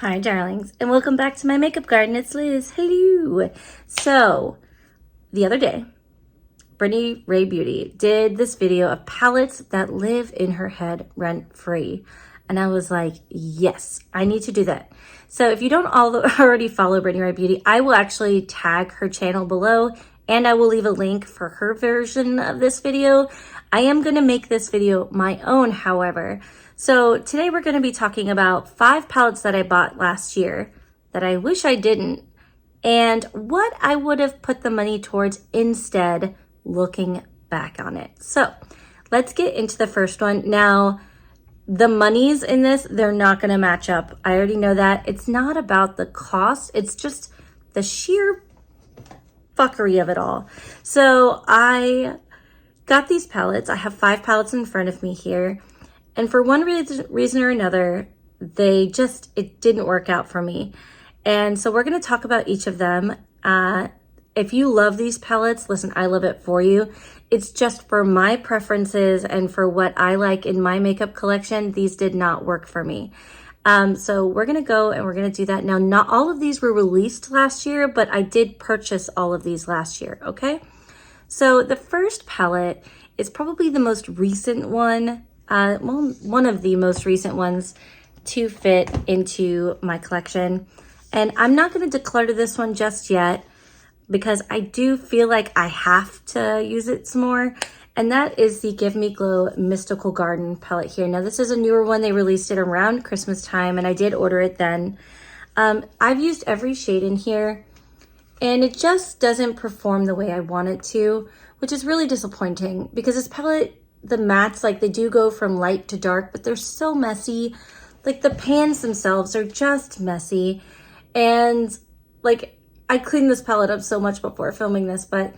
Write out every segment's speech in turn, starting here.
Hi, darlings, and welcome back to my makeup garden. It's Liz. Hello. So, the other day, Brittany Ray Beauty did this video of palettes that live in her head rent-free. And I was like, yes, I need to do that. So if you don't already follow Brittany Ray Beauty, I will actually tag her channel below, and I will leave a link for her version of this video. I am going to make this video my own, however. So today we're going to be talking about 5 palettes that I bought last year that I wish I didn't, and what I would have put the money towards instead looking back on it. So let's get into the first one. Now, the monies in this, they're not going to match up. I already know that. It's not about the cost. It's just the sheer fuckery of it all. So I got these palettes. I have 5 palettes in front of me here. And for one reason or another, it didn't work out for me. And so we're going to talk about each of them. If you love these palettes, listen, I love it for you. It's just for my preferences and for what I like in my makeup collection, these did not work for me. So we're going to go and we're going to do that. Now, not all of these were released last year, but I did purchase all of these last year, okay? So the first palette is probably the most recent one. One of the most recent ones to fit into my collection. And I'm not going to declutter this one just yet because I do feel like I have to use it some more. And that is the Give Me Glow Mystical Garden palette here. Now, this is a newer one. They released it around Christmas time, and I did order it then. I've used every shade in here, and it just doesn't perform the way I want it to, which is really disappointing because this palette, the mattes, like, they do go from light to dark, but they're so messy. Like, the pans themselves are just messy. And like, I cleaned this palette up so much before filming this, but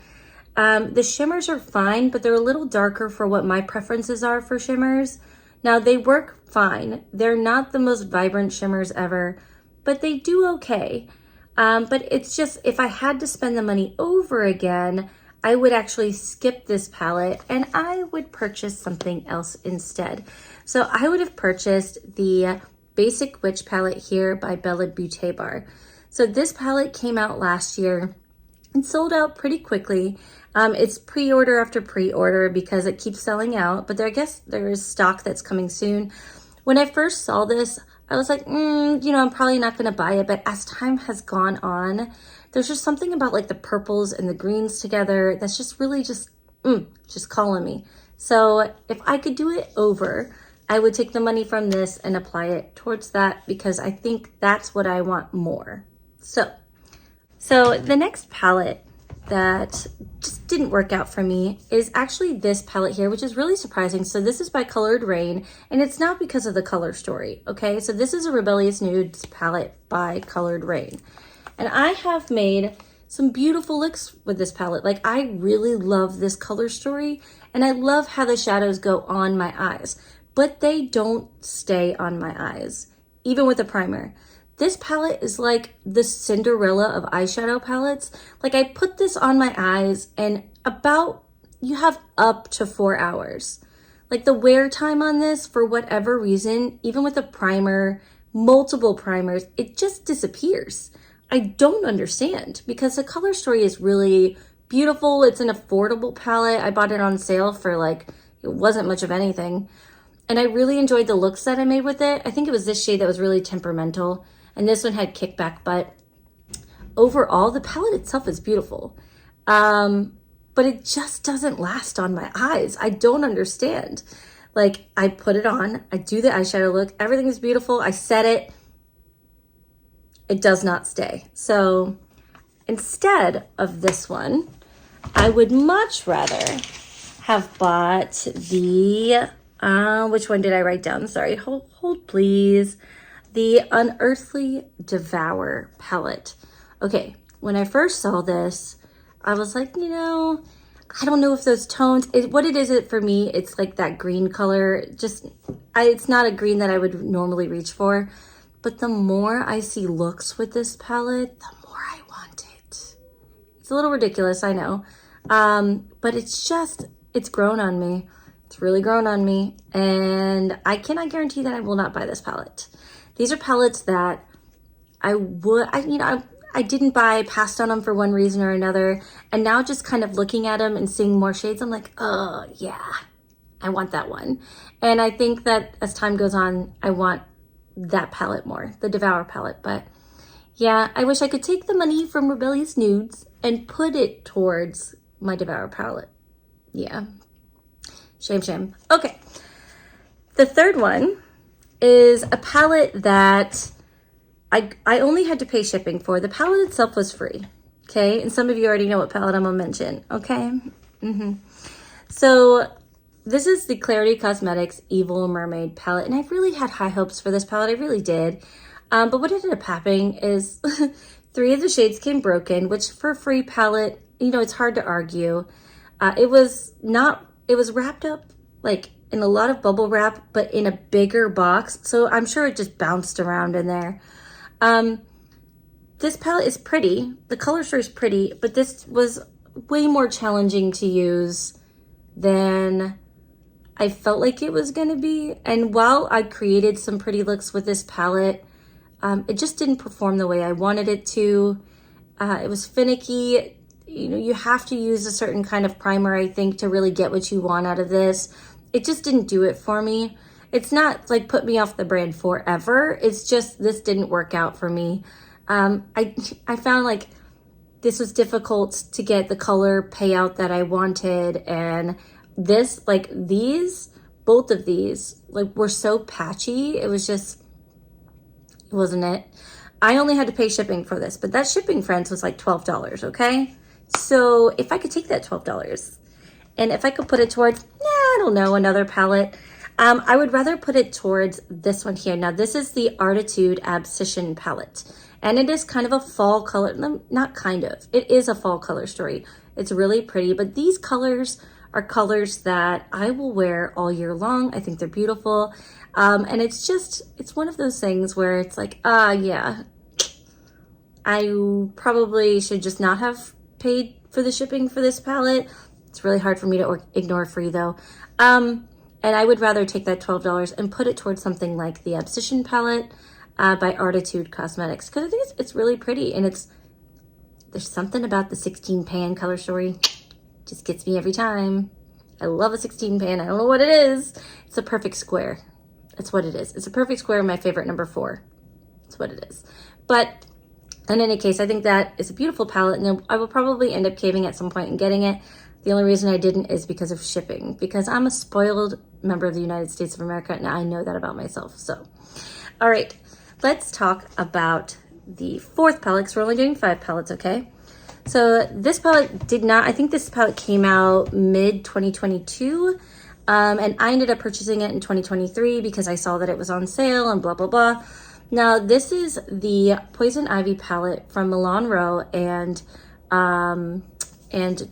the shimmers are fine, but they're a little darker for what my preferences are for shimmers. Now, they work fine. They're not the most vibrant shimmers ever, but they do okay. But it's just, if I had to spend the money over again, I would actually skip this palette and I would purchase something else instead. So I would have purchased the Basic Witch palette here by Bella Beauté Bar. So this palette came out last year and sold out pretty quickly. It's pre-order after pre-order because it keeps selling out, but I guess there is stock that's coming soon. When I first saw this, I was like, I'm probably not going to buy it. But as time has gone on, there's just something about like the purples and the greens together that's just really just calling me. So if I could do it over, I would take the money from this and apply it towards that because I think that's what I want more. So the next palette that just didn't work out for me is actually this palette here, which is really surprising. So this is by Colored Raine, and it's not because of the color story, okay? So this is a Rebellious Nudes palette by Colored Raine. And I have made some beautiful looks with this palette. Like, I really love this color story, and I love how the shadows go on my eyes, but they don't stay on my eyes, even with a primer. This palette is like the Cinderella of eyeshadow palettes. Like, I put this on my eyes and you have up to 4 hours. Like, the wear time on this, for whatever reason, even with a primer, multiple primers, it just disappears. I don't understand because the color story is really beautiful. It's an affordable palette. I bought it on sale for it wasn't much of anything. And I really enjoyed the looks that I made with it. I think it was this shade that was really temperamental. And this one had kickback, but overall, the palette itself is beautiful. But it just doesn't last on my eyes. I don't understand. Like, I put it on, I do the eyeshadow look, everything is beautiful. I set it. It does not stay. So instead of this one, I would much rather have bought the, which one did I write down? Sorry, hold please. The Unearthly Devour palette. Okay, when I first saw this, I was like, I don't know if those tones, what it is for me, it's like that green color. It's not a green that I would normally reach for. But the more I see looks with this palette, the more I want it. It's a little ridiculous, I know. But it's grown on me. It's really grown on me. And I cannot guarantee that I will not buy this palette. These are palettes that I didn't buy, passed on them for one reason or another. And now just kind of looking at them and seeing more shades, I'm like, oh yeah, I want that one. And I think that as time goes on, I want that palette more, the Devour palette. But yeah, I wish I could take the money from Rebellious Nudes and put it towards my Devour palette. Yeah, shame. Okay, the third one is a palette that I only had to pay shipping for. The palette itself was free, okay? And some of you already know what palette I'm gonna mention, okay? So this is the Clarity Cosmetics Evil Mermaid palette, and I really had high hopes for this palette, I really did. But what ended up happening is 3 of the shades came broken, which for a free palette, it's hard to argue. It was wrapped up like in a lot of bubble wrap, but in a bigger box. So I'm sure it just bounced around in there. This palette is pretty. The color story is pretty, but this was way more challenging to use than I felt like it was going to be. And while I created some pretty looks with this palette, it just didn't perform the way I wanted it to. It was finicky. You have to use a certain kind of primer, I think, to really get what you want out of this. It just didn't do it for me. It's not like put me off the brand forever. It's just this didn't work out for me. I found like this was difficult to get the color payout that I wanted. And this, like both of these, like were so patchy. It wasn't it. I only had to pay shipping for this, but that shipping, friends, was like $12, okay? So if I could take that $12 and if I could put it towards, I don't know, another palette, I would rather put it towards this one here. Now, this is the Artitude Abscission palette, and it is kind of a fall color. Not kind of. It is a fall color story. It's really pretty, but these colors are colors that I will wear all year long. I think they're beautiful, and it's one of those things where it's like, yeah, I probably should just not have paid for the shipping for this palette. It's really hard for me to ignore free, though. And I would rather take that $12 and put it towards something like the Abscission palette by Artitude Cosmetics, because I think it's really pretty, and there's something about the 16 pan color story just gets me every time. I love a 16 pan. I don't know what it is. It's a perfect square. That's what it is. It's a perfect square. My favorite number 4. That's what it is. But in any case, I think that is a beautiful palette, and I will probably end up caving at some point and getting it. The only reason I didn't is because of shipping, because I'm a spoiled member of the United States of America, and I know that about myself. So, all right, let's talk about the 4th palette, because we're only doing 5 palettes, okay? So this palette I think this palette came out mid-2022, and I ended up purchasing it in 2023 because I saw that it was on sale and blah, blah, blah. Now, this is the Poison Ivy palette from Milroe and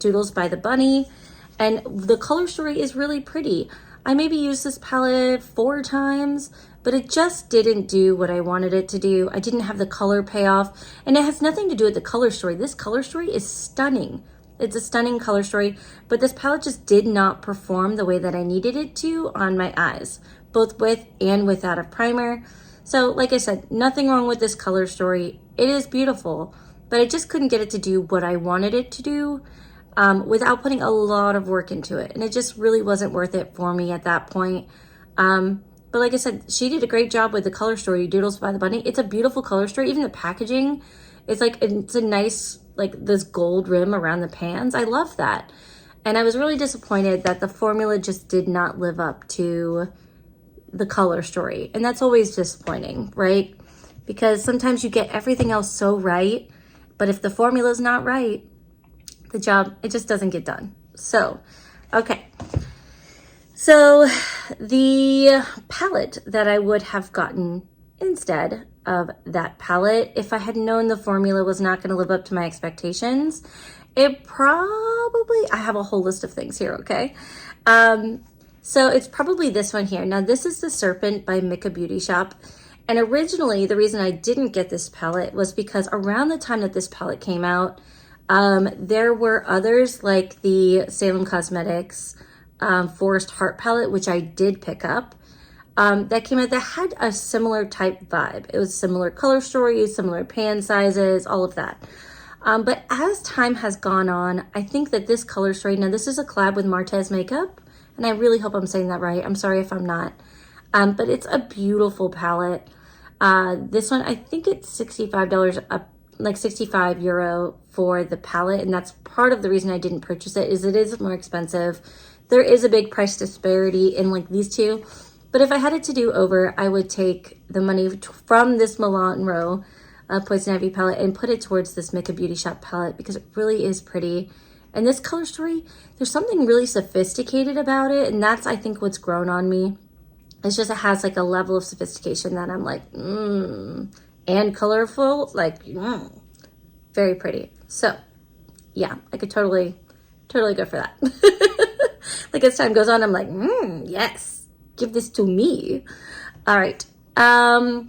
Doodles by the Bunny, and the color story is really pretty. I maybe used this palette 4 times, but it just didn't do what I wanted it to do. I didn't have the color payoff, and it has nothing to do with the color story. This color story is stunning. It's a stunning color story, but this palette just did not perform the way that I needed it to on my eyes, both with and without a primer. So like I said, nothing wrong with this color story. It is beautiful, but I just couldn't get it to do what I wanted it to do without putting a lot of work into it. And it just really wasn't worth it for me at that point. But like I said, she did a great job with the color story, Doodles by the Bunny. It's a beautiful color story. Even the packaging, it's a nice, like this gold rim around the pans. I love that. And I was really disappointed that the formula just did not live up to the color story. And that's always disappointing, right? Because sometimes you get everything else so right, but if the formula is not right, the job, it just doesn't get done. So, okay. So the palette that I would have gotten instead of that palette, if I had known the formula was not going to live up to my expectations, it probably, I have a whole list of things here, okay? So it's probably this one here. Now this is the Serpent by Mika Beauty Shop. And originally the reason I didn't get this palette was because around the time that this palette came out, there were others like the Salem Cosmetics Forest Heart palette, which I did pick up. that came out that had a similar type vibe. It was similar color story, similar pan sizes, all of that. But as time has gone on, I think that this color story, now this is a collab with Martez Makeup, and I really hope I'm saying that right. I'm sorry if I'm not. But it's a beautiful palette. This one, I think it's $65 up, like 65 euro for the palette. And that's part of the reason I didn't purchase it, is it is more expensive. There is a big price disparity in like these two. But if I had it to do over, I would take the money from this Milroe Poison Ivy palette and put it towards this Makeup Beauty Shop palette, because it really is pretty. And this color story, there's something really sophisticated about it. And that's, I think, what's grown on me. It's just, it has like a level of sophistication that I'm like, and colorful, like, very pretty. So yeah, I could totally go for that. Like as time goes on, I'm like, yes, give this to me. All right. And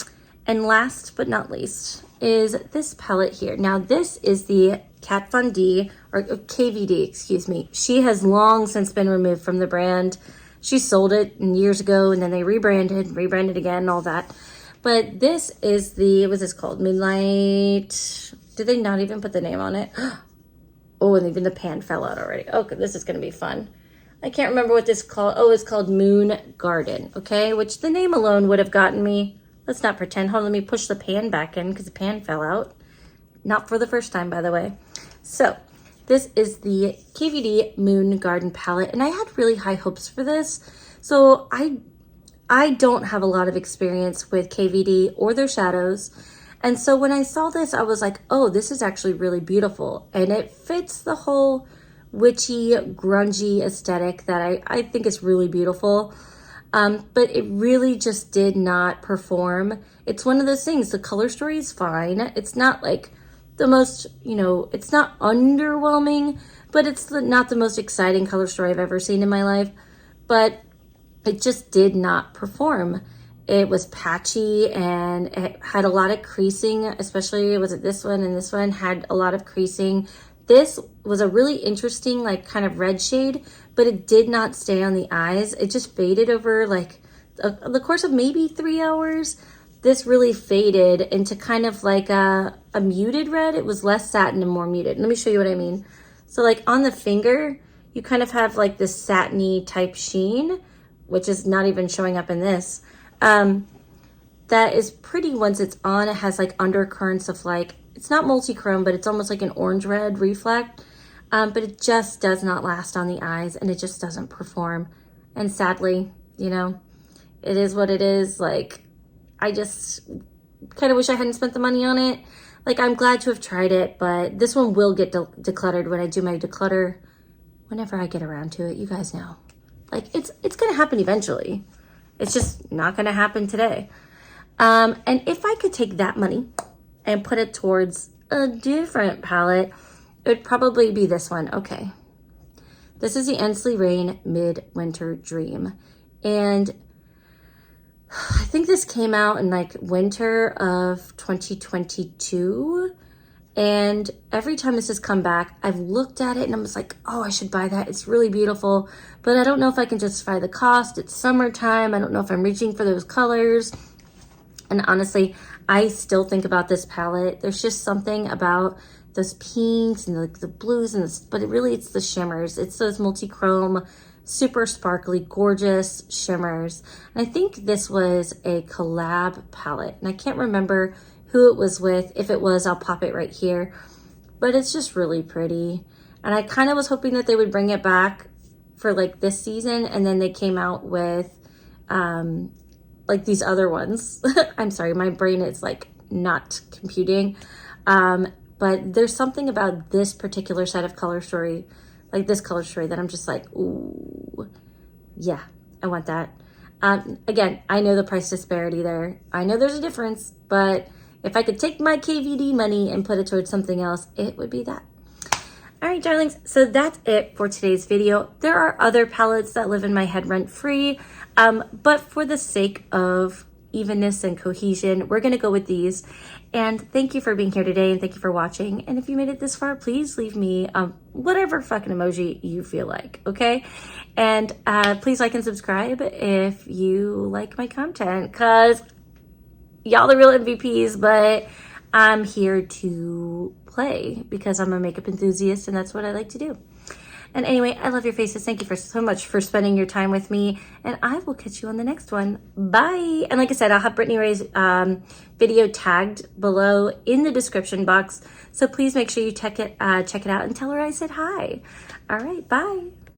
last but not least is this palette here. Now this is the Kat Von D, or KVD, excuse me. She has long since been removed from the brand. She sold it years ago, and then they rebranded again, all that. But this is the, what's this called? Moonlight. Did they not even put the name on it? Oh, and even the pan fell out already. Okay, this is going to be fun. I can't remember what this is called. Oh, it's called Moon Garden, okay? Which the name alone would have gotten me. Let's not pretend. Hold on, let me push the pan back in because the pan fell out. Not for the first time, by the way. So this is the KVD Moon Garden palette, and I had really high hopes for this. So I don't have a lot of experience with KVD or their shadows. And so when I saw this, I was like, oh, this is actually really beautiful. And it fits the whole witchy, grungy aesthetic that I think is really beautiful. But it really just did not perform. It's one of those things, the color story is fine. It's not like the most, it's not underwhelming, but it's not the most exciting color story I've ever seen in my life. But it just did not perform. It was patchy and it had a lot of creasing, especially was it this one, and this one had a lot of creasing. This was a really interesting, like kind of red shade, but it did not stay on the eyes. It just faded over like the course of maybe 3 hours. This really faded into kind of like a muted red. It was less satin and more muted. Let me show you what I mean. So like on the finger, you kind of have like this satiny type sheen, which is not even showing up in this. That is pretty once it's on. It has like undercurrents of like, it's not multi-chrome, but it's almost like an orange red reflect. But it just does not last on the eyes, and it just doesn't perform. And sadly, it is what it is. Like, I just kind of wish I hadn't spent the money on it. Like, I'm glad to have tried it, but this one will get decluttered when I do my declutter, whenever I get around to it. You guys know. Like, it's going to happen eventually. It's just not going to happen today. And if I could take that money and put it towards a different palette, it would probably be this one. Okay. This is the Raine Midwinter Dream. And I think this came out in like winter of 2022. And every time this has come back, I've looked at it and I'm just like, oh, I should buy that. It's really beautiful. But I don't know if I can justify the cost. It's summertime. I don't know if I'm reaching for those colors. And honestly, I still think about this palette. There's just something about those pinks and the blues, but it's the shimmers. It's those multi-chrome, super sparkly, gorgeous shimmers. And I think this was a collab palette. And I can't remember who it was with. If it was, I'll pop it right here. But it's just really pretty. And I kind of was hoping that they would bring it back for like this season. And then they came out with like these other ones. I'm sorry, my brain is like not computing. But there's something about this particular set of color story, like this color story, that I'm just like, ooh, yeah, I want that. Again, I know the price disparity there. I know there's a difference, but if I could take my KVD money and put it towards something else, it would be that. All right, darlings, so that's it for today's video. There are other palettes that live in my head rent-free, but for the sake of evenness and cohesion, we're going to go with these. And thank you for being here today, and thank you for watching. And if you made it this far, please leave me whatever fucking emoji you feel like, okay? And please like and subscribe if you like my content, because y'all the real MVPs, but I'm here to play because I'm a makeup enthusiast and that's what I like to do. And anyway, I love your faces. Thank you so much for spending your time with me, and I will catch you on the next one. Bye. And like I said, I'll have Brittany Ray's video tagged below in the description box. So please make sure you check it out and tell her I said hi. All right, bye.